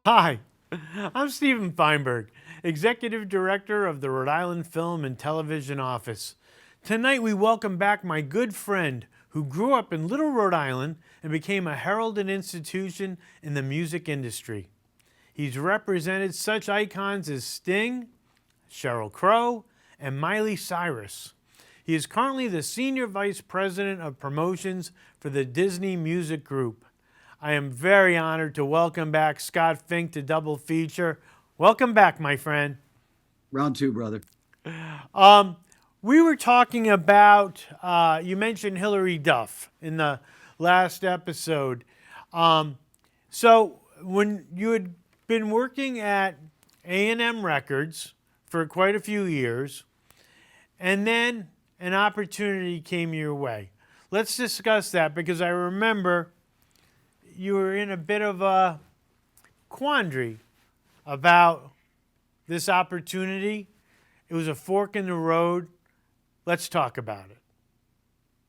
Hi, I'm Stephen Feinberg, Executive Director of the Rhode Island Film and Television Office. Tonight we welcome back my good friend who grew up in Little Rhode Island and became a heralded institution in the music industry. He's represented such icons as Sting, Sheryl Crow, and Miley Cyrus. He is currently the Senior Vice President of Promotions for the Disney Music Group. I am very honored to welcome back Scot Finck to Double Feature. Welcome back, my friend. Round two, brother. We were talking about, you mentioned Hillary Duff in the last episode. So when you had been working at A&M Records for quite a few years, and then an opportunity came your way. Let's discuss that because I remember you were in a bit of a quandary about this opportunity. It was a fork in the road. Let's talk about it.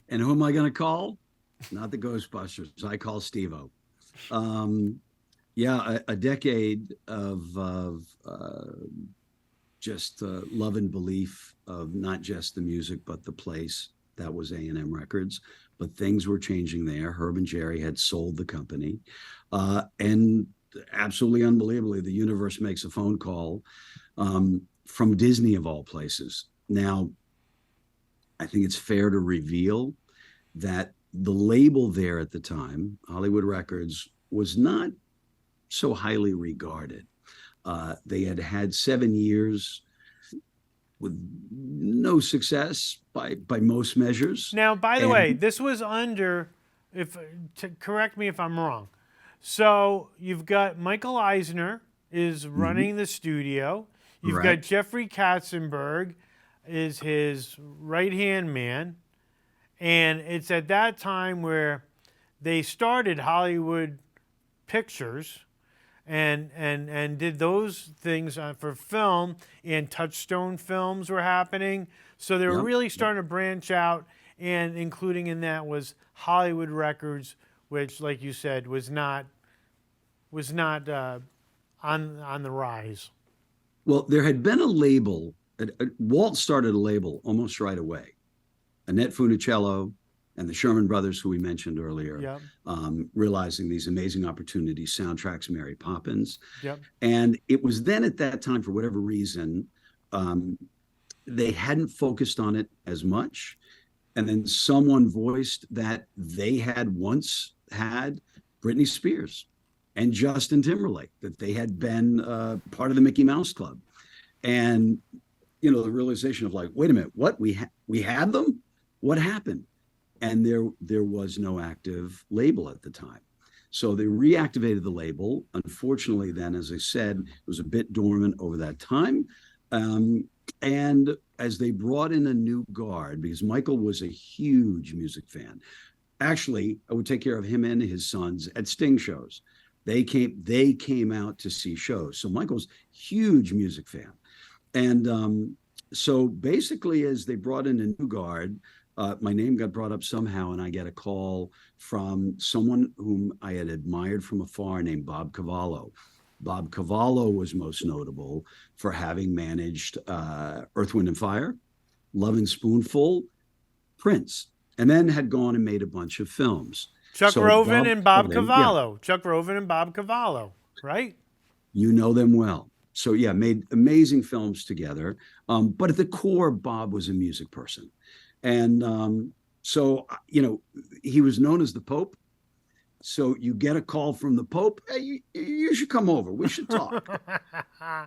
And who am I going to call? Not the Ghostbusters. I call Steve-O. A decade of just love and belief of not just the music, but the place. That was A&M Records. But things were changing there. Herb and Jerry had sold the company. And absolutely unbelievably, the universe makes a phone call from Disney, of all places. Now, I think it's fair to reveal that the label there at the time, Hollywood Records, was not so highly regarded. They had had 7 years with no success by most measures. Now, by the way, this was under, correct me if I'm wrong. So you've got Michael Eisner is running the studio. You've got Jeffrey Katzenberg is his right-hand man. And it's at that time where they started Hollywood Pictures and did those things for film, and Touchstone Films were happening. So they were really starting to branch out, and including in that was Hollywood Records, which, like you said, was not on the rise. Well, there had been a label. Walt started a label almost right away. Annette Funicello and the Sherman Brothers, who we mentioned earlier, realizing these amazing opportunities, soundtracks, Mary Poppins. And it was then at that time, for whatever reason, they hadn't focused on it as much. And then someone voiced that they had once had Britney Spears and Justin Timberlake, that they had been part of the Mickey Mouse Club. And, the realization of like, wait a minute, what? We had them? What happened? And there was no active label at the time. So they reactivated the label. Unfortunately, then, as I said, it was a bit dormant over that time. And as they brought in a new guard, because Michael was a huge music fan. Actually, I would take care of him and his sons at Sting shows. They came out to see shows. So Michael's huge music fan. And so basically, as they brought in a new guard, my name got brought up somehow, and I get a call from someone whom I had admired from afar named Bob Cavallo. Bob Cavallo was most notable for having managed Earth, Wind, and Fire, Lovin' Spoonful, Prince, and then had gone and made a bunch of films. Chuck Rovin and Bob Cavallo. Chuck Rovin and Bob Cavallo, right? You know them well. So made amazing films together. But at the core, Bob was a music person. And so, he was known as the Pope. So you get a call from the Pope, hey, you should come over. We should talk,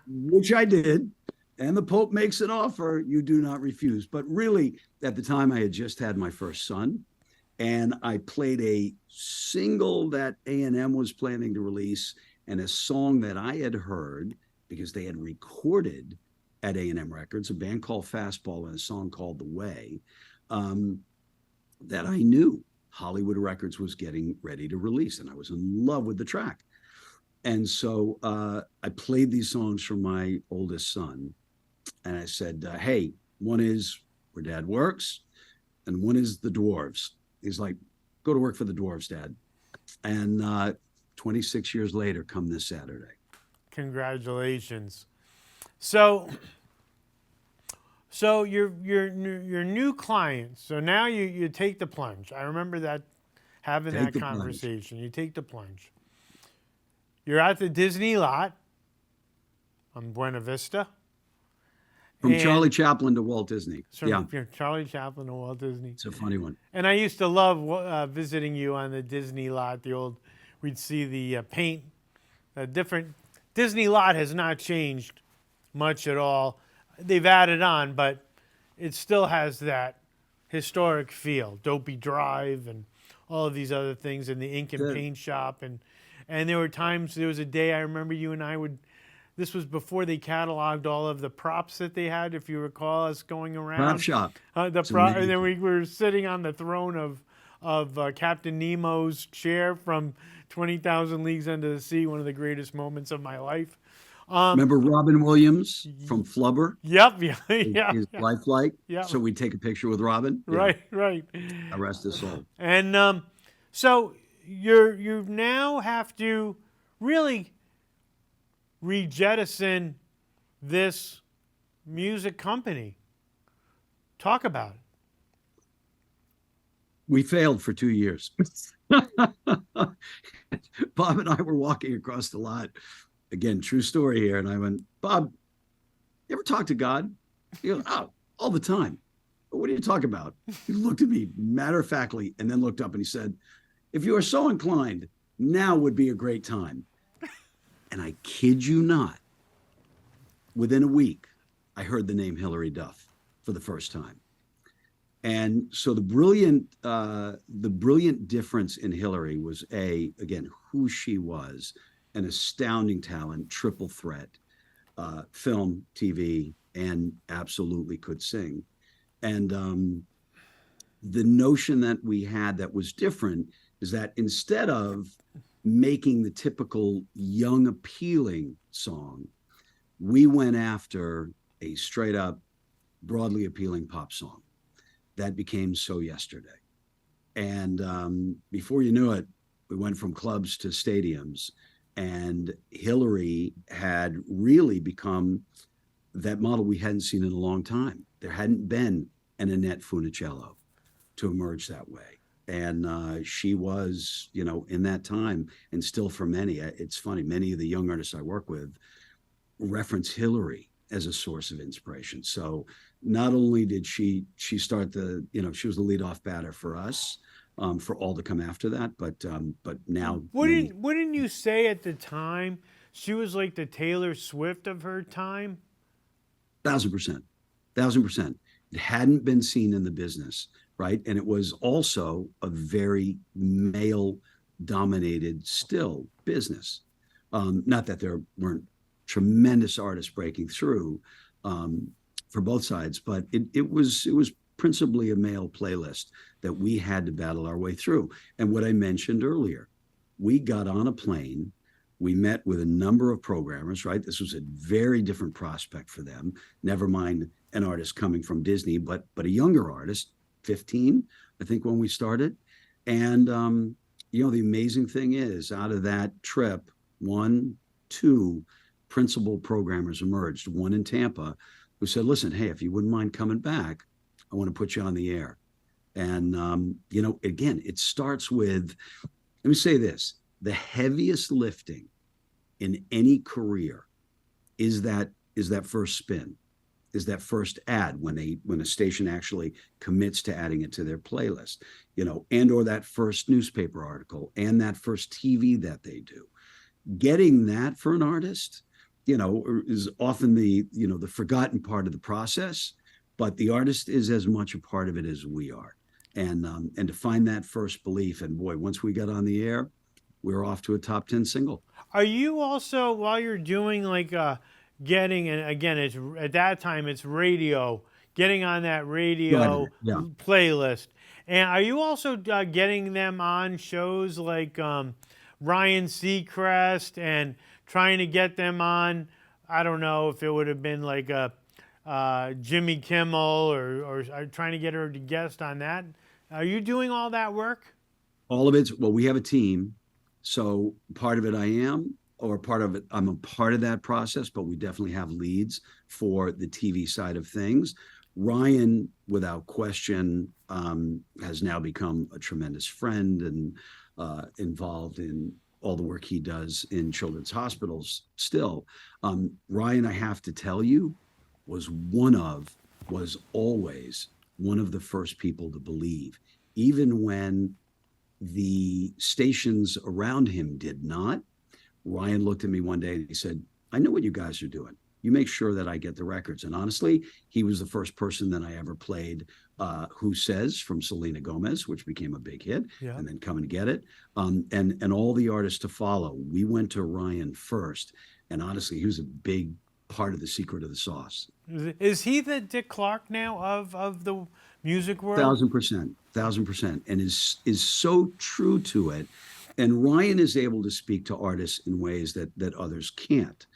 which I did. And the Pope makes an offer you do not refuse. But really, at the time, I had just had my first son. And I played a single that A&M was planning to release and a song that I had heard because they had recorded at A&M Records, a band called Fastball and a song called The Way, that I knew Hollywood Records was getting ready to release. And I was in love with the track. And so I played these songs for my oldest son. And I said, hey, one is Where Dad Works, and one is The Dwarves. He's like, go to work for the Dwarves, Dad. And 26 years later, come this Saturday. Congratulations. So your new clients. So now you take the plunge. I remember that having Take that the plunge. conversation. You take the plunge. You're at the Disney lot on Buena Vista. From Charlie Chaplin to Walt Disney. Yeah. Charlie Chaplin to Walt Disney. It's a funny one. And I used to love visiting you on the Disney lot. We'd see the paint. Different Disney lot has not changed much at all. They've added on, but it still has that historic feel. Dopey Drive and all of these other things, and the ink and paint shop. And there were times, there was a day I remember you and I would. This was before they cataloged all of the props that they had, if you recall us going around. Prop shop. And then we were sitting on the throne of Captain Nemo's chair from 20,000 Leagues Under the Sea, one of the greatest moments of my life. Remember Robin Williams from Flubber? Yep, His lifelike. Yeah. So we'd take a picture with Robin. Right. Rest his soul. And so you now have to really rejettison this music company. Talk about it. We failed for 2 years. Bob and I were walking across the lot. Again, true story here. And I went, Bob, you ever talk to God? He goes, oh, all the time. What do you talk about? He looked at me matter-of-factly and then looked up and he said, if you are so inclined, now would be a great time. And I kid you not, within a week, I heard the name Hilary Duff for the first time. And so the brilliant difference in Hilary was again, who she was, an astounding talent, triple threat, film, TV, and absolutely could sing. And the notion that we had that was different is that instead of making the typical young appealing song, we went after a straight up broadly appealing pop song that became So Yesterday. And before you knew it, we went from clubs to stadiums, and Hilary had really become that model we hadn't seen in a long time. There hadn't been an Annette Funicello to emerge that way. And she was, in that time, and still for many, it's funny, many of the young artists I work with reference Hilary as a source of inspiration. So not only did she start she was the leadoff batter for us, for all to come after that, but now. Wouldn't you say at the time she was like the Taylor Swift of her time? 1,000%. It hadn't been seen in the business, right? And it was also a very male-dominated still business. Not that there weren't tremendous artists breaking through for both sides, but it was principally a male playlist that we had to battle our way through. And what I mentioned earlier, we got on a plane. We met with a number of programmers, right? This was a very different prospect for them. Never mind an artist coming from Disney, but a younger artist, 15, I think, when we started. And, the amazing thing is, out of that trip, 2 principal programmers emerged, one in Tampa, who said, listen, hey, if you wouldn't mind coming back, I want to put you on the air. And, again, it starts with, let me say this, the heaviest lifting in any career is that first spin, is that first ad when a station actually commits to adding it to their playlist, and or that first newspaper article and that first TV that they do. Getting that for an artist, is often the forgotten part of the process, but the artist is as much a part of it as we are. And to find that first belief, and boy, once we got on the air, we were off to a top 10 single. Are you also, while you're doing getting, and again, it's at that time it's radio, getting on that radio playlist, and are you also getting them on shows like Ryan Seacrest and trying to get them on? I don't know if it would have been like a Jimmy Kimmel or trying to get her to guest on that. Are you doing all that work? All of it. Well, we have a team. So part of it I am, or part of it. I'm a part of that process, but we definitely have leads for the TV side of things. Ryan, without question, has now become a tremendous friend and involved in all the work he does in children's hospitals still. Ryan, I have to tell you, was always one of the first people to believe, even when the stations around him did not. Ryan looked at me one day and he said, I know what you guys are doing. You make sure that I get the records. And honestly, he was the first person that I ever played Who Says from Selena Gomez, which became a big hit, and then Come and Get It. And all the artists to follow. We went to Ryan first. And honestly, he was a big part of the secret of the sauce. Is he the Dick Clark now of the music world? 1,000%, and is so true to it. And Ryan is able to speak to artists in ways that others can't,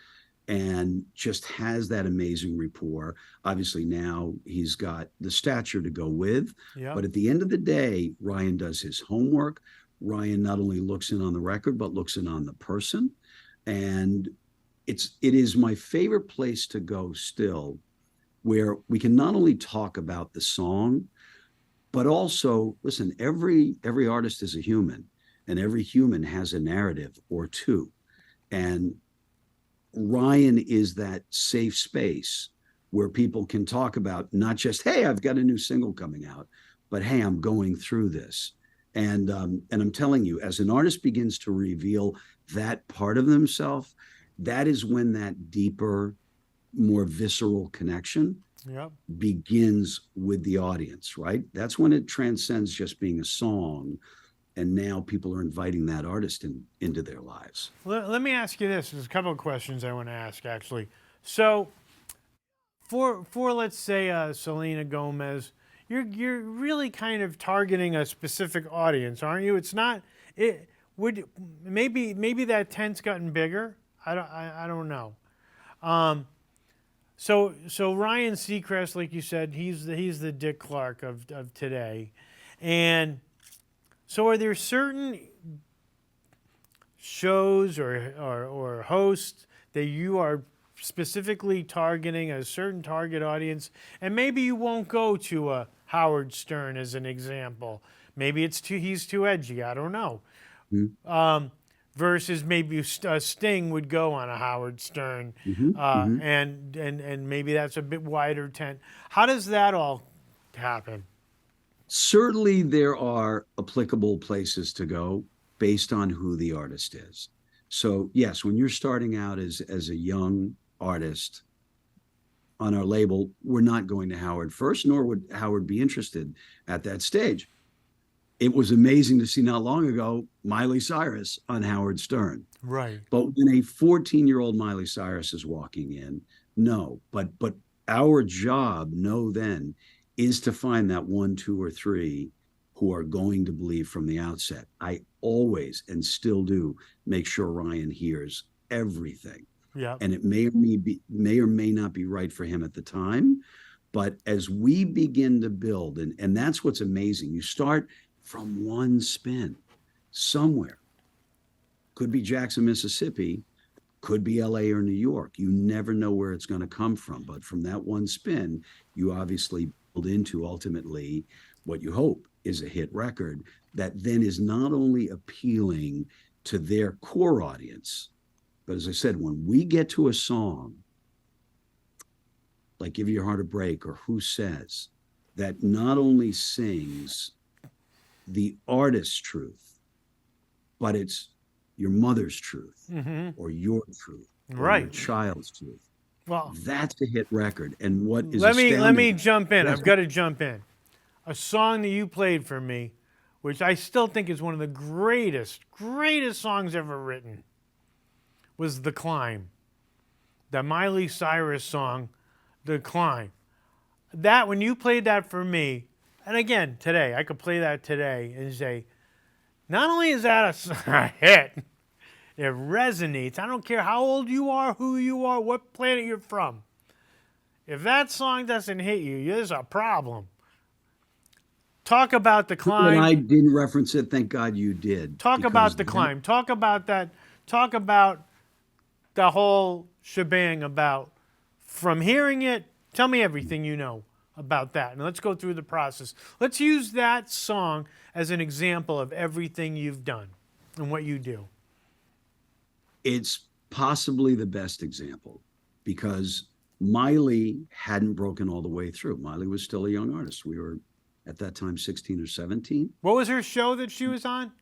and just has that amazing rapport. Obviously now he's got the stature to go with, but at the end of the day, Ryan does his homework. Ryan not only looks in on the record, but looks in on the person. And it is my favorite place to go still, where we can not only talk about the song, but also, listen, every artist is a human, and every human has a narrative or two. And Ryan is that safe space where people can talk about not just, hey, I've got a new single coming out, but hey, I'm going through this. And I'm telling you, as an artist begins to reveal that part of themselves, that is when that deeper, more visceral connection begins with the audience, right? That's when it transcends just being a song. And now people are inviting that artist into their lives. Let me ask you this. There's a couple of questions I want to ask, actually. So for let's say, Selena Gomez, you're really kind of targeting a specific audience, aren't you? It's not, maybe that tent's gotten bigger. I don't know. So Ryan Seacrest, like you said, he's the Dick Clark of today. And so are there certain shows or hosts that you are specifically targeting a certain target audience? And maybe you won't go to a Howard Stern as an example. Maybe he's too edgy. I don't know. Mm-hmm. Versus maybe Sting would go on a Howard Stern, and maybe that's a bit wider tent. How does that all happen? Certainly there are applicable places to go based on who the artist is. So yes, when you're starting out as a young artist on our label, we're not going to Howard first, nor would Howard be interested at that stage. It was amazing to see not long ago Miley Cyrus on Howard Stern. Right. But when a 14-year-old Miley Cyrus is walking in, no. But our job, know then, is to find that 1, 2, or 3 who are going to believe from the outset. I always, and still do, make sure Ryan hears everything. Yeah. And it may or may not be right for him at the time. But as we begin to build, and that's what's amazing, you start from one spin somewhere. Could be Jackson, Mississippi, could be LA or New York. You never know where it's going to come from. But from that one spin, you obviously build into ultimately what you hope is a hit record that then is not only appealing to their core audience, but as I said, when we get to a song like Give Your Heart a Break or Who Says, that not only sings the artist's truth, but it's your mother's truth, or your truth, or your child's truth. Well, that's a hit record. And what is let me jump in. I've got to jump in. A song that you played for me, which I still think is one of the greatest songs ever written, was The Climb. The Miley Cyrus song, The Climb. That, when you played that for me, and again, today, I could play that today and say, not only is that a hit, it resonates. I don't care how old you are, who you are, what planet you're from. If that song doesn't hit you, there's a problem. Talk about The Climb. And I didn't reference it. Thank God you did. Talk about The Climb. Talk about that. Talk about the whole shebang about, from hearing it, tell me everything you know about that. And let's go through the process. Let's use that song as an example of everything you've done and what you do. It's possibly the best example because Miley hadn't broken all the way through. Miley was still a young artist. We were at that time 16 or 17. What was her show that she was on?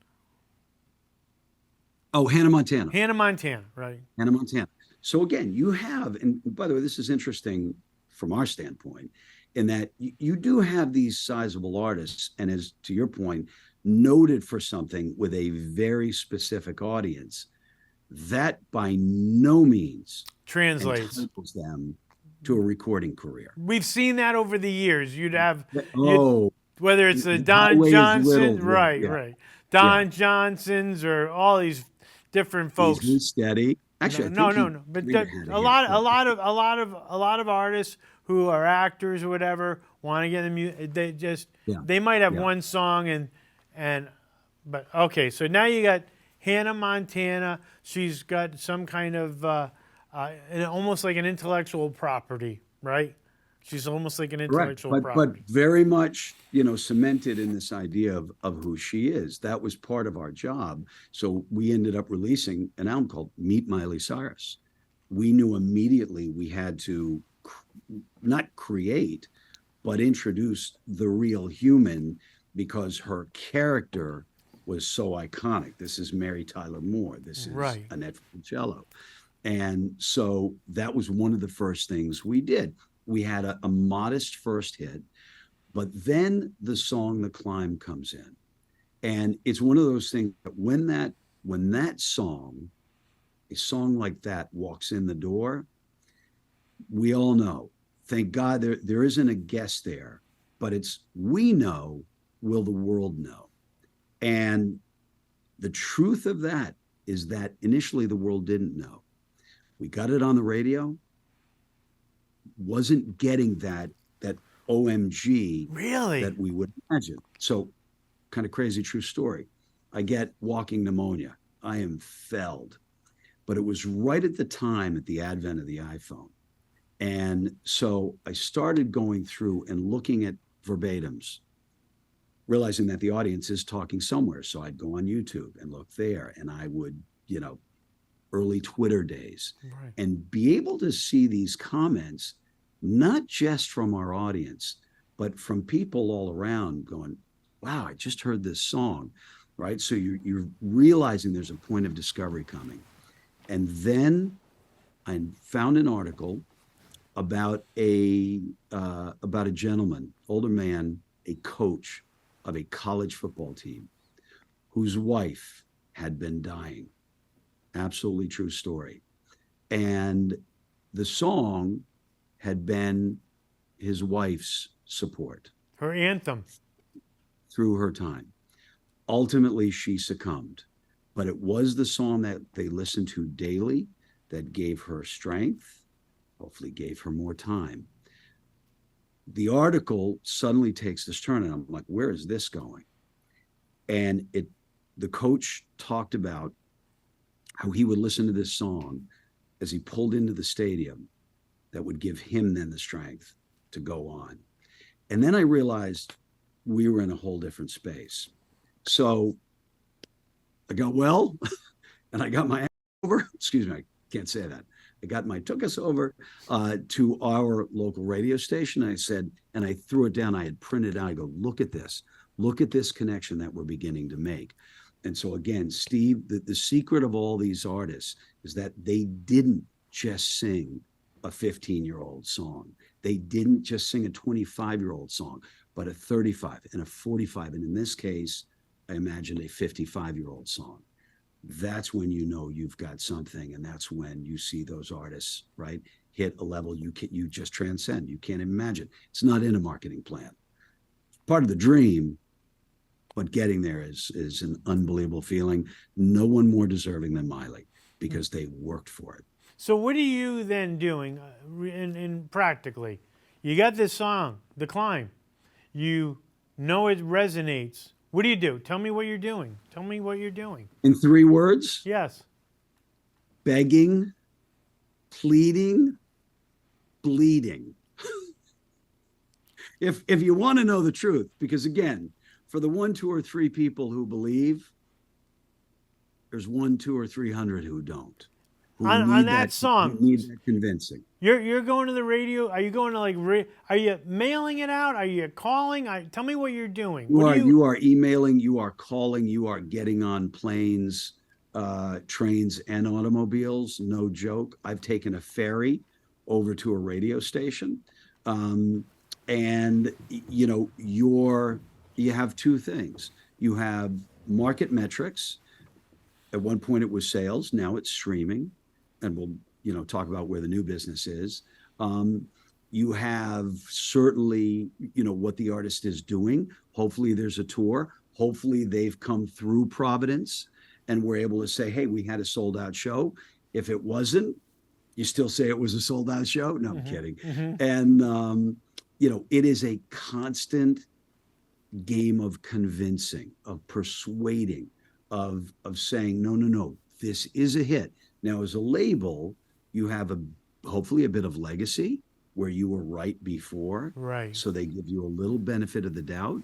Oh, Hannah Montana. Hannah Montana, right. Hannah Montana. So again, you have, and by the way, this is interesting from our standpoint, in that you do have these sizable artists, and as to your point, noted for something with a very specific audience. That by no means translates entitles them to a recording career. We've seen that over the years. You'd have, oh, whether it's the Don Johnson, right, yeah. right, Don Johnsons, or all these different folks. He's steady. Actually, no. But a lot of artists who are actors or whatever want to get the music. They just they might have one song but okay. So now you got Hannah Montana. She's got some kind of almost like an intellectual property, right? She's almost like an intellectual property. But very much, cemented in this idea of who she is. That was part of our job. So we ended up releasing an album called Meet Miley Cyrus. We knew immediately we had to not create, but introduce the real human because her character was so iconic. This is Mary Tyler Moore. This is Annette Funicello. And so that was one of the first things we did. We had a modest first hit, but then the song The Climb comes in. And it's one of those things that when that song, a song like that walks in the door, we all know, thank God there isn't a guest there, but it's, we know, will the world know? And the truth of that is that initially the world didn't know. We got it on the radio, wasn't getting that OMG really that we would imagine. So kind of crazy true story. I get walking pneumonia. I am felled. But it was right at the time at the advent of the iPhone. And so I started going through and looking at verbatims, realizing that the audience is talking somewhere. So I'd go on YouTube and look there, and I would, early Twitter days, and be able to see these comments, not just from our audience, but from people all around going, wow, I just heard this song, right? So you're realizing there's a point of discovery coming. And then I found an article about a gentleman, older man, a coach of a college football team whose wife had been dying. Absolutely true story. And the song had been his wife's support. Her anthem. Through her time. Ultimately, she succumbed. But it was the song that they listened to daily that gave her strength, hopefully gave her more time. The article suddenly takes this turn, and I'm like, where is this going? And the coach talked about how he would listen to this song as he pulled into the stadium that would give him then the strength to go on. And then I realized we were in a whole different space. So I got well, and I got my ass over. Excuse me, I can't say that. Took us over to our local radio station. I said, and I threw it down. I had printed out. I go, look at this connection that we're beginning to make. And so again, Steve, the secret of all these artists is that they didn't just sing a 15-year-old song. They didn't just sing a 25-year-old song, but a 35 and a 45. And in this case, I imagined a 55-year-old song. That's when you know you've got something, and that's when you see those artists, right, hit a level you just transcend. You can't imagine. It's not in a marketing plan. Part of the dream, but getting there is an unbelievable feeling. No one more deserving than Miley because they worked for it. So what are you then doing in practically? You got this song, The Climb. You know it resonates. What do you do? Tell me what you're doing. Tell me what you're doing. In 3 words? Yes. Begging pleading, bleeding. If you want to know the truth, because again, for the 1, 2, or 3 people who believe, there's 1, 2, or 300 who don't. On that song, who need that convincing. You're going to the radio. Are you going to are you mailing it out? Are you calling? Tell me what you're doing. You are emailing. You are calling. You are getting on planes, trains, and automobiles. No joke. I've taken a ferry over to a radio station. And you have 2 things. You have market metrics. At one point it was sales, now it's streaming, and we'll talk about where the new business is. You have certainly what the artist is doing. Hopefully there's a tour. Hopefully they've come through Providence and we're able to say, hey, we had a sold out show. If it wasn't, you still say it was a sold out show. No, I'm kidding. And it is a constant game of convincing, of persuading, of saying, no, this is a hit. Now, as a label, you have hopefully a bit of legacy where you were right before. Right. So they give you a little benefit of the doubt.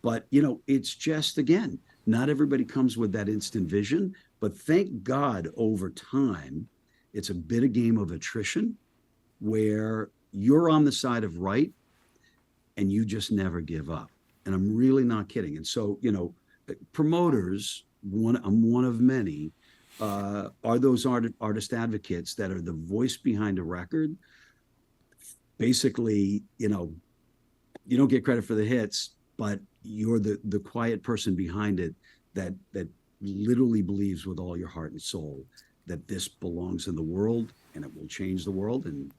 But, it's just, again, not everybody comes with that instant vision. But thank God over time, it's a bit of game of attrition where you're on the side of right and you just never give up. And I'm really not kidding. And so, promoters, I'm one of many, are those artist advocates that are the voice behind a record. Basically, you don't get credit for the hits, but you're the quiet person behind it that literally believes with all your heart and soul that this belongs in the world and it will change the world. And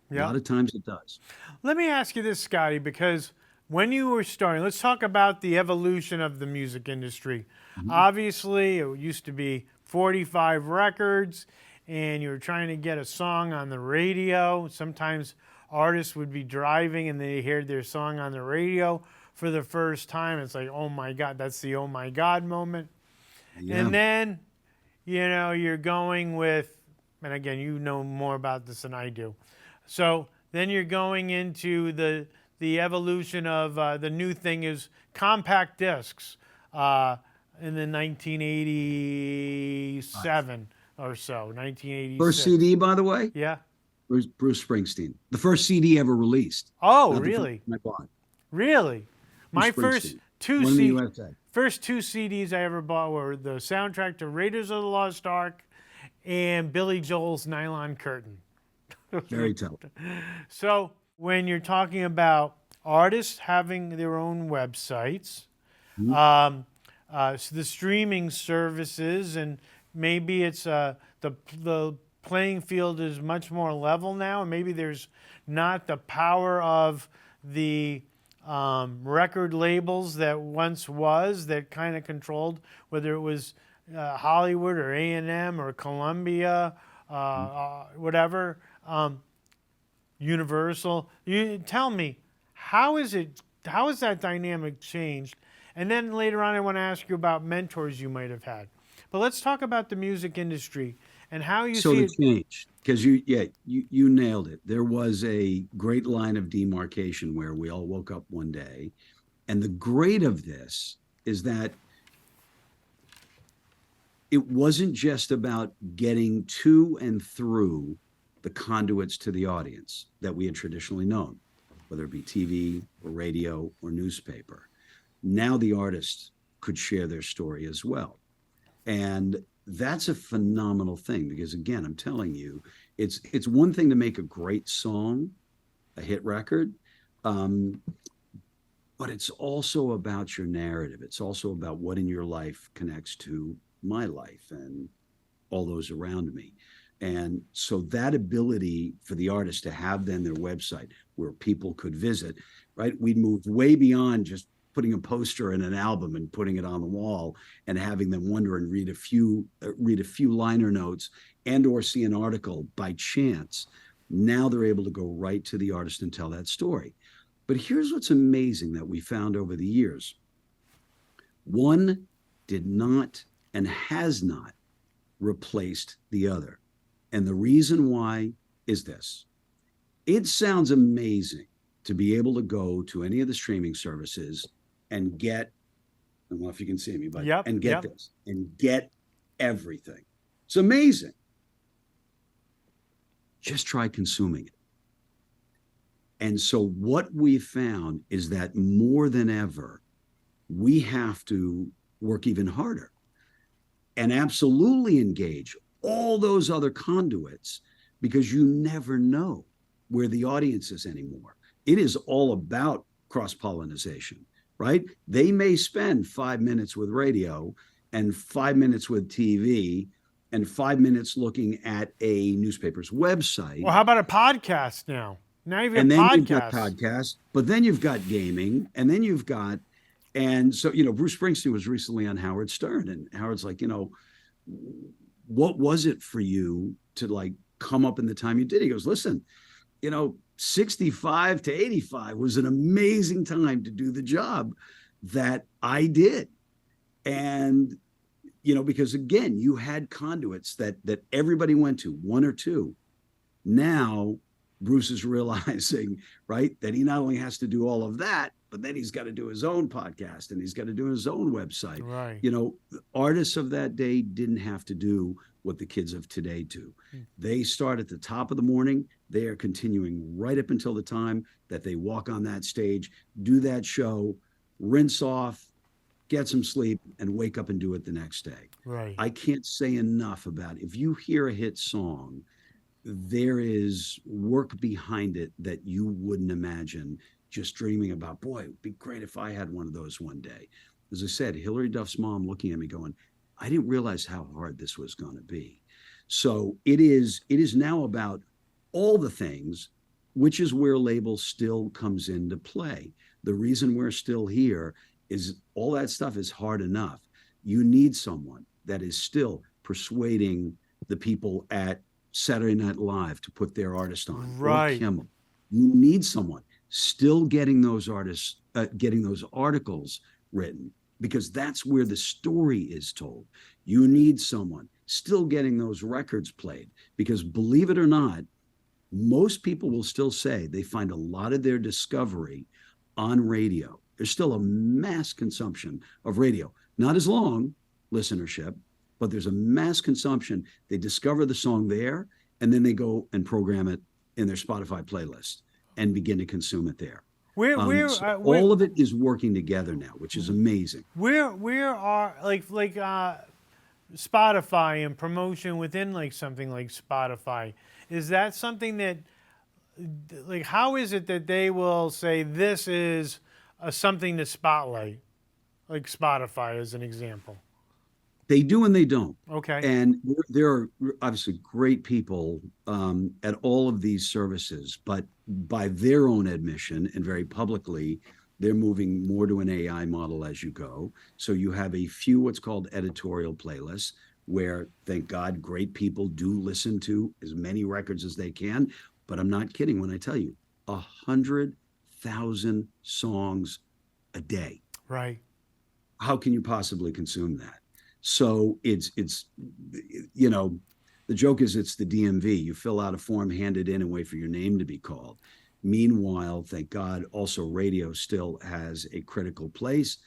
a lot of times it does. Let me ask you this, Scotty, because when you were starting, let's talk about the evolution of the music industry. Obviously, it used to be 45 records, and you were trying to get a song on the radio. Sometimes artists would be driving, and they heard their song on the radio for the first time. It's like, oh, my God, that's the oh, my God moment. Yeah. And then, you're going with, and again, you know more about this than I do. So then you're going into the evolution of the new thing is compact discs in the 1987 or so, 1986. First CD, by the way? Yeah. Bruce Springsteen. The first CD ever released. Oh, really? I bought. Really? My first two CDs I ever bought were the soundtrack to Raiders of the Lost Ark and Billy Joel's Nylon Curtain. Very tough. So when you're talking about artists having their own websites, so the streaming services, and maybe it's the playing field is much more level now, and maybe there's not the power of the record labels that once was, that kind of controlled whether it was Hollywood or A&M or Columbia, whatever. Universal. You tell me, how has that dynamic changed? And then later on, I want to ask you about mentors you might have had. But let's talk about the music industry and how you see it. So the change, because you nailed it. There was a great line of demarcation where we all woke up one day, and the great of this is that it wasn't just about getting to and through the conduits to the audience that we had traditionally known, whether it be TV or radio or newspaper. Now the artists could share their story as well. And that's a phenomenal thing because, again, I'm telling you, it's one thing to make a great song, a hit record, but it's also about your narrative. It's also about what in your life connects to my life and all those around me. And so that ability for the artist to have then their website where people could visit, right? We'd moved way beyond just putting a poster in an album and putting it on the wall and having them wonder and read a few liner notes and or see an article by chance. Now they're able to go right to the artist and tell that story. But here's what's amazing that we found over the years. One did not and has not replaced the other. And the reason why is this. It sounds amazing to be able to go to any of the streaming services and get, I don't know if you can see me, but and get this and get everything. It's amazing. Just try consuming it. And so what we found is that more than ever, we have to work even harder and absolutely engage all those other conduits, because you never know where the audience is anymore. It is all about cross-pollination, right? They may spend 5 minutes with radio and 5 minutes with TV and 5 minutes looking at a newspaper's website. Well, how about a podcast now? Now you've got and then podcasts. You've got podcasts, but then you've got gaming, and then you've got, and so, Bruce Springsteen was recently on Howard Stern, and Howard's like, what was it for you to like come up in the time you did? He goes, listen, 65 to 85 was an amazing time to do the job that I did. And, because again, you had conduits that everybody went to, one or two. Now Bruce is realizing, right, that he not only has to do all of that, but then he's got to do his own podcast and he's got to do his own website. Right. Artists of that day didn't have to do what the kids of today do. They start at the top of the morning. They are continuing right up until the time that they walk on that stage, do that show, rinse off, get some sleep, and wake up and do it the next day. Right. I can't say enough about it. If you hear a hit song, there is work behind it that you wouldn't imagine just dreaming about. Boy, it'd be great if I had one of those one day. As I said, Hillary Duff's mom looking at me going, I didn't realize how hard this was going to be. So it is now about all the things, which is where label still comes into play. The reason we're still here is all that stuff is hard enough. You need someone that is still persuading the people at Saturday Night Live to put their artist on. Right. Or Kimmel. You need someone still getting those artists, getting those articles written, because that's where the story is told. You need someone still getting those records played, because believe it or not, most people will still say they find a lot of their discovery on radio. There's still a mass consumption of radio, not as long listenership, but there's a mass consumption. They discover the song there, and then they go and program it in their Spotify playlist and begin to consume it there. All of it is working together now, which is amazing. Where are like Spotify and promotion within like something like Spotify? Is that something that, like, how is it that they will say this is something to spotlight, like Spotify as an example? They do and they don't. Okay. And there are obviously great people at all of these services, but by their own admission and very publicly, they're moving more to an AI model as you go. So you have a few what's called editorial playlists where, thank God, great people do listen to as many records as they can. But I'm not kidding when I tell you, 100,000 songs a day. Right. How can you possibly consume that? So it's the joke is it's the DMV. You fill out a form, hand it in, and wait for your name to be called. Meanwhile, thank God, also radio still has a critical place,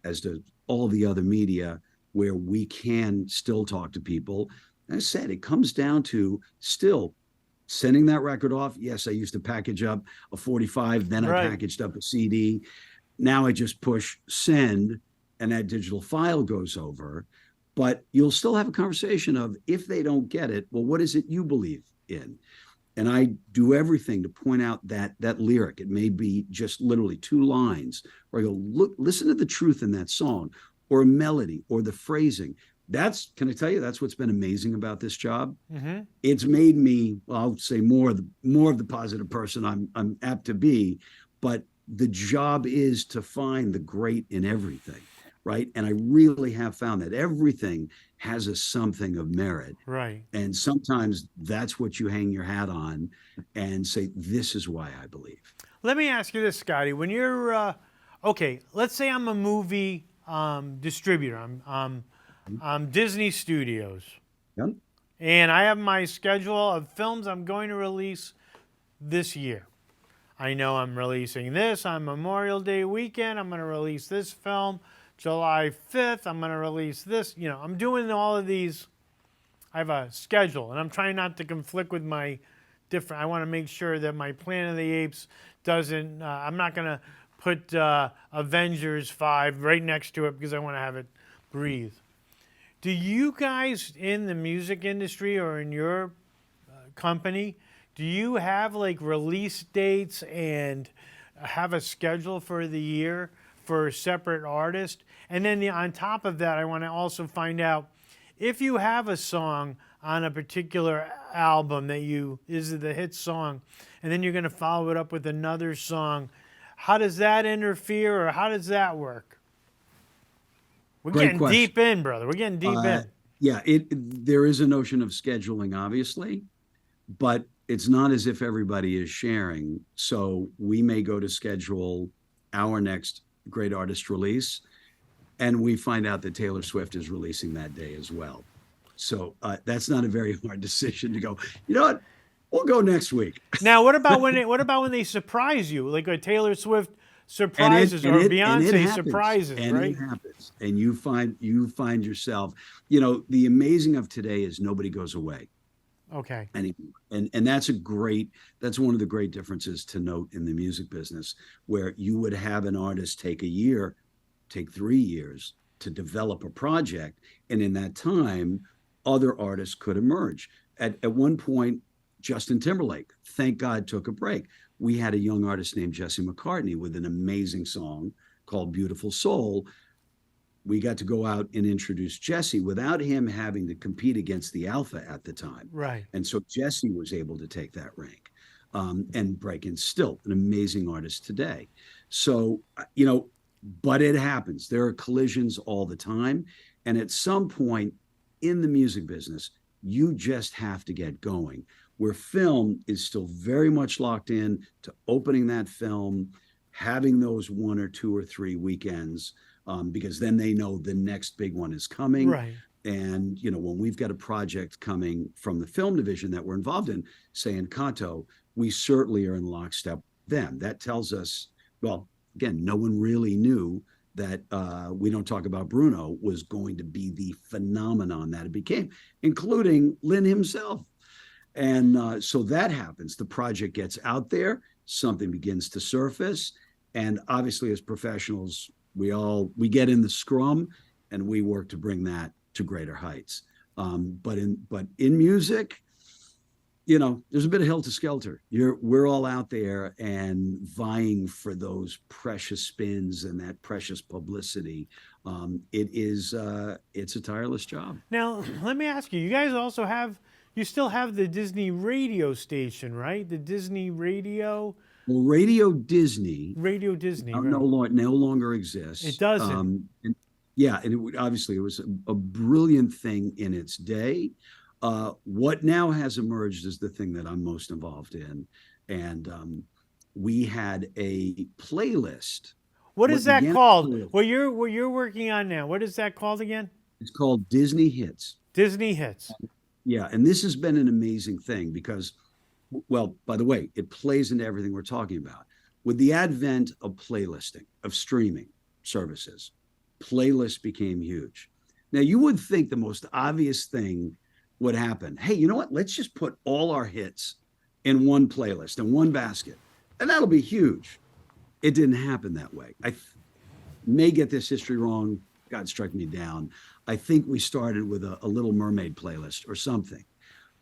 as does all the other media, where we can still talk to people. As I said, it comes down to still sending that record off. Yes, I used to package up a 45, then I packaged up a CD. Now I just push send, and that digital file goes over. But you'll still have a conversation of, if they don't get it, well, what is it you believe in? And I do everything to point out that lyric. It may be just literally 2 lines, or I go, look, listen to the truth in that song, or a melody, or the phrasing. Can I tell you, that's what's been amazing about this job. Mm-hmm. It's made me, well, I'll say more of the positive person I'm apt to be, but the job is to find the great in everything. Right. And I really have found that everything has a something of merit. Right. And sometimes that's what you hang your hat on and say, this is why I believe. Let me ask you this, Scotty. When you're, okay, let's say I'm a movie distributor. I'm Disney Studios. Yep. And I have my schedule of films I'm going to release this year. I know I'm releasing this on Memorial Day weekend. I'm going to release this film July 5th. I'm going to release this. You know, I'm doing all of these. I have a schedule, and I'm trying not to conflict with my different. I want to make sure that my Planet of the Apes doesn't. I'm not going to put Avengers 5 right next to it because I want to have it breathe. Do you guys in the music industry or in your company, do you have like release dates and have a schedule for the year for separate artists? And then on top of that, I want to also find out if you have a song on a particular album that is the hit song, and then you're going to follow it up with another song. How does that interfere, or how does that work? We're getting deep in, brother. We're getting deep in. Yeah, there is a notion of scheduling, obviously, but it's not as if everybody is sharing. So we may go to schedule our next great artist release, and we find out that Taylor Swift is releasing that day as well. So that's not a very hard decision to go, you know what, we'll go next week. Now, what about when they surprise you, like a Taylor Swift surprises or Beyonce surprises, and right? It happens, and you find yourself, you know, the amazing of today is nobody goes away. Okay. And that's one of the great differences to note in the music business, where you would have an artist take 3 years to develop a project, and in that time, other artists could emerge. At one point, Justin Timberlake, thank God, took a break. We had a young artist named Jesse McCartney with an amazing song called Beautiful Soul. We got to go out and introduce Jesse without him having to compete against the Alpha at the time. Right. And so Jesse was able to take that rank and break in. Still an amazing artist today. So, you know, but it happens. There are collisions all the time. And at some point in the music business, you just have to get going. Where film is still very much locked in to opening that film, having those 1 or 2 or 3 weekends, because then they know the next big one is coming. Right. And, you know, when we've got a project coming from the film division that we're involved in, say in Encanto, we certainly are in lockstep with them. That tells us, well, again, no one really knew that We Don't Talk About Bruno was going to be the phenomenon that it became, including Lin himself. And so that happens. The project gets out there, something begins to surface. And obviously, as professionals, we get in the scrum and we work to bring that to greater heights. But in music, you know, there's a bit of helter skelter. We're all out there and vying for those precious spins and that precious publicity. It's a tireless job. Now, let me ask you. You guys also you still have the Disney radio station, right? The Disney radio. Well, Radio Disney right. no longer exists. It doesn't. And obviously it was a brilliant thing in its day. What now has emerged is the thing that I'm most involved in, and we had a playlist. What is that called? What you're working on now? What is that called again? It's called Disney Hits. Disney Hits. Yeah, and this has been an amazing thing because, well, by the way, it plays into everything we're talking about. With the advent of playlisting, of streaming services, playlists became huge. Now, you would think the most obvious thing would happen. Hey, you know what? Let's just put all our hits in one playlist, in one basket, and that'll be huge. It didn't happen that way. I may get this history wrong. God strike me down. I think we started with a Little Mermaid playlist or something.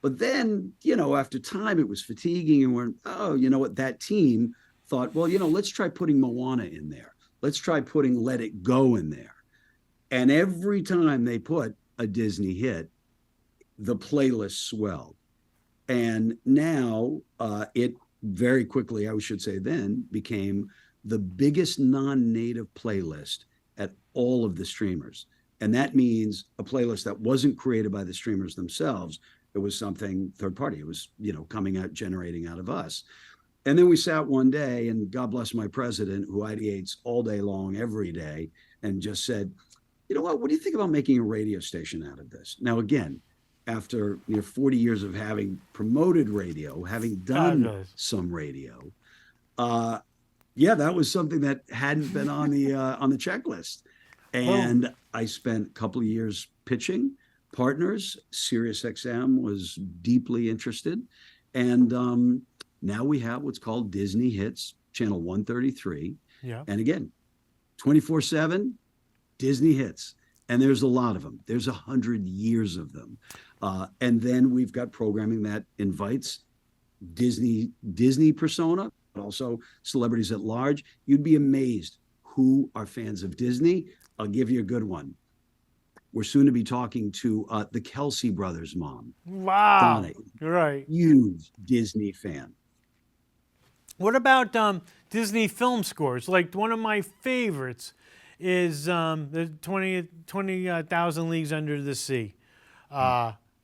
But then, you know, after time, it was fatiguing, and you know what? That team thought, well, you know, let's try putting Moana in there. Let's try putting Let It Go in there. And every time they put a Disney hit, the playlist swelled. And now it very quickly, I should say then, became the biggest non-native playlist at all of the streamers. And that means a playlist that wasn't created by the streamers themselves. It was something third party. It was, you know, coming out, generating out of us. And then we sat one day, and God bless my president, who ideates all day long, every day, and just said, you know what do you think about making a radio station out of this? Now, again, after 40 years of having promoted radio, having done some radio, that was something that hadn't been on the checklist. And I spent a couple of years pitching partners. SiriusXM was deeply interested. And now we have what's called Disney Hits, channel 133. Yeah. And again, 24/7 Disney Hits. And there's a lot of them. There's 100 years of them. And then we've got programming that invites Disney persona, but also celebrities at large. You'd be amazed who are fans of Disney. I'll give you a good one. We're soon to be talking to the Kelsey brothers' mom. Wow. Donna, right. Huge Disney fan. What about Disney film scores? Like one of my favorites is the 20,000 Leagues Under the Sea.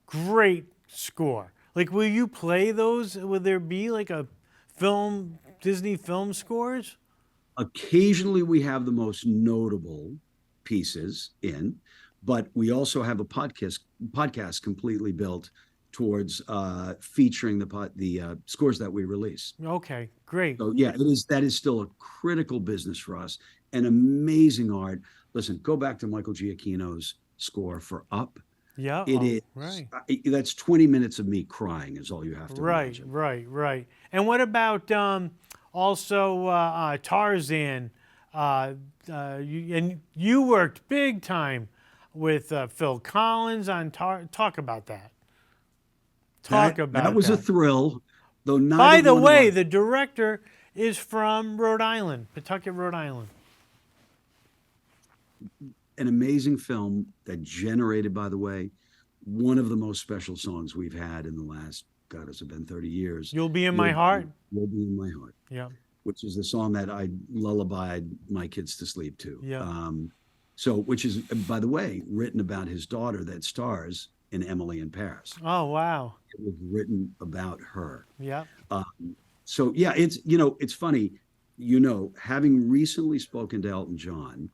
Great score. Like, will you play those? Will there be like a Disney film scores? Occasionally we have the most notable pieces in, but we also have a podcast completely built towards featuring the scores that we release. Okay, great. So yeah, that is still a critical business for us. An amazing art. Listen, go back to Michael Giacchino's score for Up. Yeah, it is right. That's 20 minutes of me crying is all you have to imagine. Right. And what about also Tarzan? You worked big time with Phil Collins on talk about that. That was a thrill, though. By the way, the director is from Rhode Island, Pawtucket, Rhode Island. An amazing film that generated, by the way, one of the most special songs we've had in the last, God, it's been 30 years. You'll Be in My Heart. You'll Be in My Heart. Yeah. Which is the song that I lullabied my kids to sleep to. Yeah. Which is, by the way, written about his daughter that stars in Emily in Paris. Oh, wow. It was written about her. Yeah. It's funny, having recently spoken to Elton John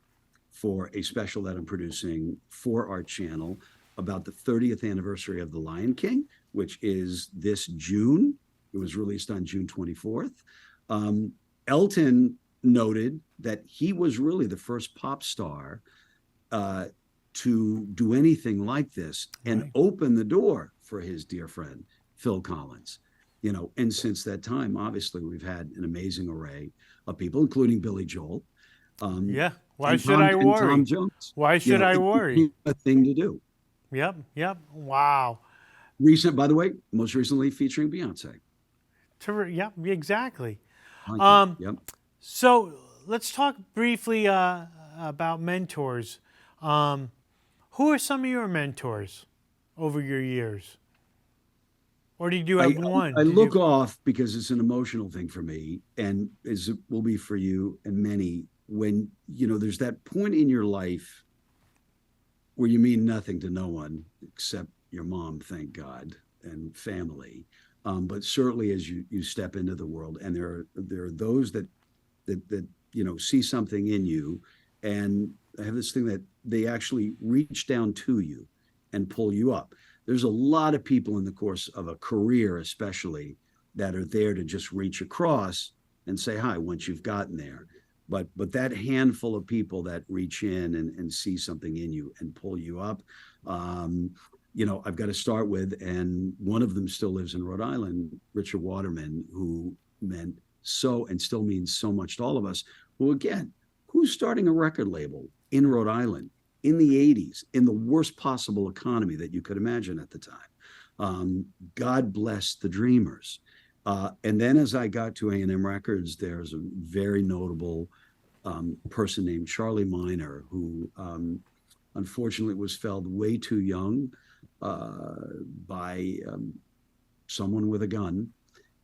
for a special that I'm producing for our channel about the 30th anniversary of The Lion King, which is this June. It was released on June 24th. Elton noted that he was really the first pop star to do anything like this and open the door for his dear friend, Phil Collins. And since that time, obviously, we've had an amazing array of people, including Billy Joel. Why should I worry? Tom Jones. Why should I worry? A thing to do. Yep. Wow. By the way, most recently featuring Beyonce. Yep, exactly. Yep. So let's talk briefly about mentors. Who are some of your mentors over your years? Or did you have one? I look off because it's an emotional thing for me, and as it will be for you and many, when there's that point in your life where you mean nothing to no one except your mom, thank God, and family. But certainly as you step into the world, and there are those that see something in you, and I have this thing that they actually reach down to you and pull you up. There's a lot of people in the course of a career, especially, that are there to just reach across and say hi once you've gotten there. But that handful of people that reach in and see something in you and pull you up, I've got to start with, and one of them still lives in Rhode Island, Richard Waterman, who meant so and still means so much to all of us, who, again, who's starting a record label in Rhode Island in the 80s, in the worst possible economy that you could imagine at the time. God bless the dreamers. And then as I got to A&M Records, there's a very notable person named Charlie Miner, who unfortunately was felled way too young by someone with a gun.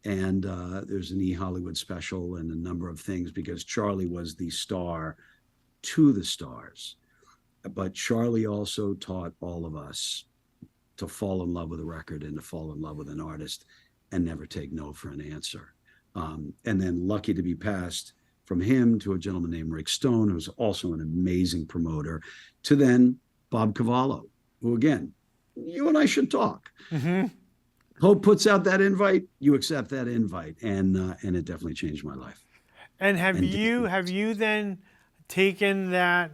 And there's an E! Hollywood special and a number of things, because Charlie was the star to the stars. But Charlie also taught all of us to fall in love with a record and to fall in love with an artist and never take no for an answer. And then lucky to be passed from him to a gentleman named Rick Stone, who's also an amazing promoter, to then Bob Cavallo, who, again, you and I should talk. Hope puts out that invite, you accept that invite, and it definitely changed my life. And have you then taken that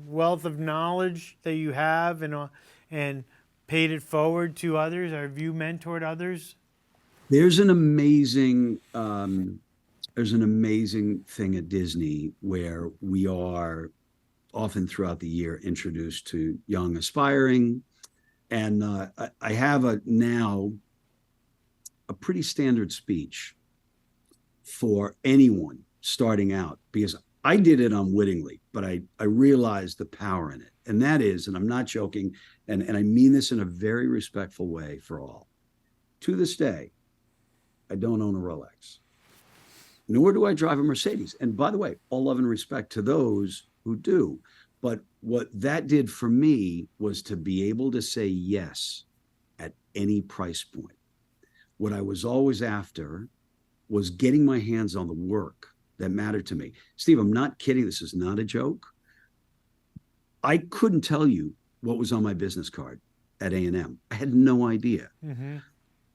wealth of knowledge that you have and paid it forward to others? Have you mentored others? There's an amazing thing at Disney where we are often throughout the year introduced to young aspiring, and I have now a pretty standard speech for anyone starting out, because I did it unwittingly, but I realized the power in it. And that is, and I'm not joking, and I mean this in a very respectful way for all. To this day, I don't own a Rolex, nor do I drive a Mercedes. And by the way, all love and respect to those who do. But what that did for me was to be able to say yes at any price point. What I was always after was getting my hands on the work that mattered to me. Steve, I'm not kidding. This is not a joke. I couldn't tell you what was on my business card at A&M. I had no idea.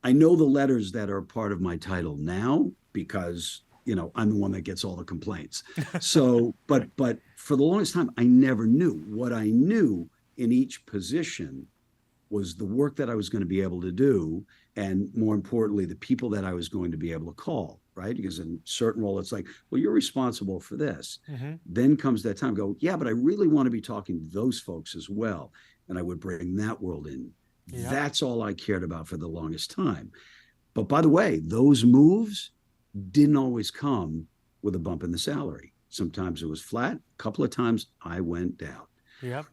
I know the letters that are part of my title now because, I'm the one that gets all the complaints. So, but for the longest time, I never knew. What I knew in each position was the work that I was going to be able to do, and more importantly, the people that I was going to be able to call, right? Because in a certain role, it's like, well, you're responsible for this. Then comes that time, go, yeah, but I really want to be talking to those folks as well. And I would bring that world in. Yep. That's all I cared about for the longest time. But by the way, those moves didn't always come with a bump in the salary. Sometimes it was flat. A couple of times I went down. Yep.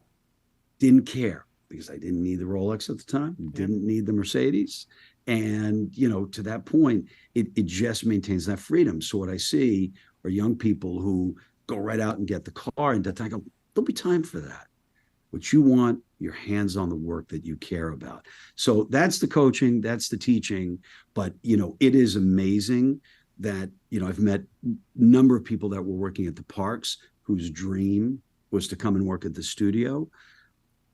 Didn't care, because I didn't need the Rolex at the time, didn't need the Mercedes. And, to that point, it just maintains that freedom. So what I see are young people who go right out and get the car, and I go, there'll be time for that. What you want, your hands on the work that you care about. So that's the coaching, that's the teaching. But, it is amazing that, I've met a number of people that were working at the parks whose dream was to come and work at the studio.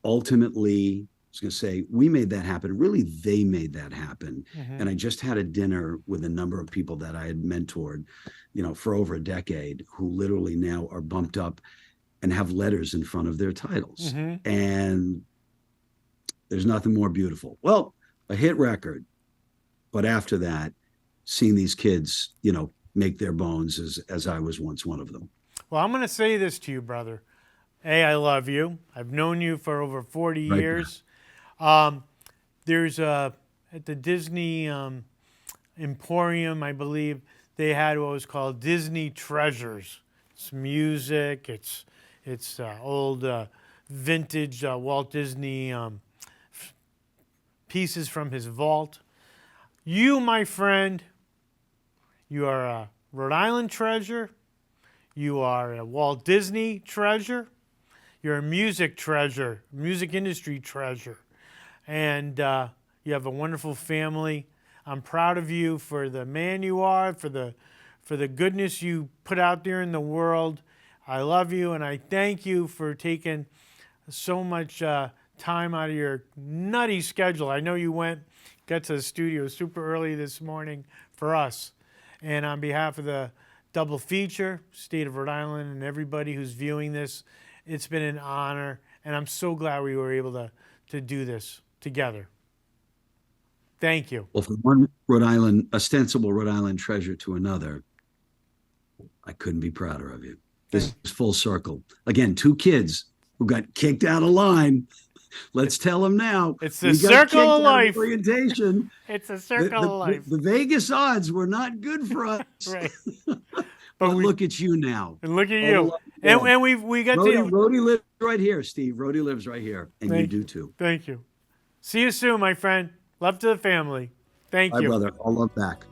Ultimately, I was going to say, we made that happen. Really, they made that happen. And I just had a dinner with a number of people that I had mentored, for over a decade, who literally now are bumped up and have letters in front of their titles. And there's nothing more beautiful. Well, a hit record. But after that, seeing these kids, make their bones as I was once one of them. Well, I'm going to say this to you, brother. A, I love you. I've known you for over 40 years. There's at the Disney Emporium, I believe, they had what was called Disney Treasures. It's music. It's old vintage Walt Disney pieces from his vault. You, my friend, you are a Rhode Island treasure. You are a Walt Disney treasure. You're a music treasure, music industry treasure. And you have a wonderful family. I'm proud of you for the man you are, for the goodness you put out there in the world. I love you, and I thank you for taking so much time out of your nutty schedule. I know you got to the studio super early this morning for us. And on behalf of the doubleFeature, State of Rhode Island, and everybody who's viewing this, it's been an honor, and I'm so glad we were able to do this together. Thank you. Well, from one Rhode Island, ostensible Rhode Island treasure to another, I couldn't be prouder of you. This is full circle. Again, two kids who got kicked out of line. Let's tell them now. It's the circle of life. Orientation. It's a circle of life. The Vegas odds were not good for us. Right. But look at you now. And look at you. And we got Rhody lives right here, Steve. Rhody lives right here. And you do too. Thank you. See you soon, my friend. Love to the family. Thank you. Bye, brother. All love back.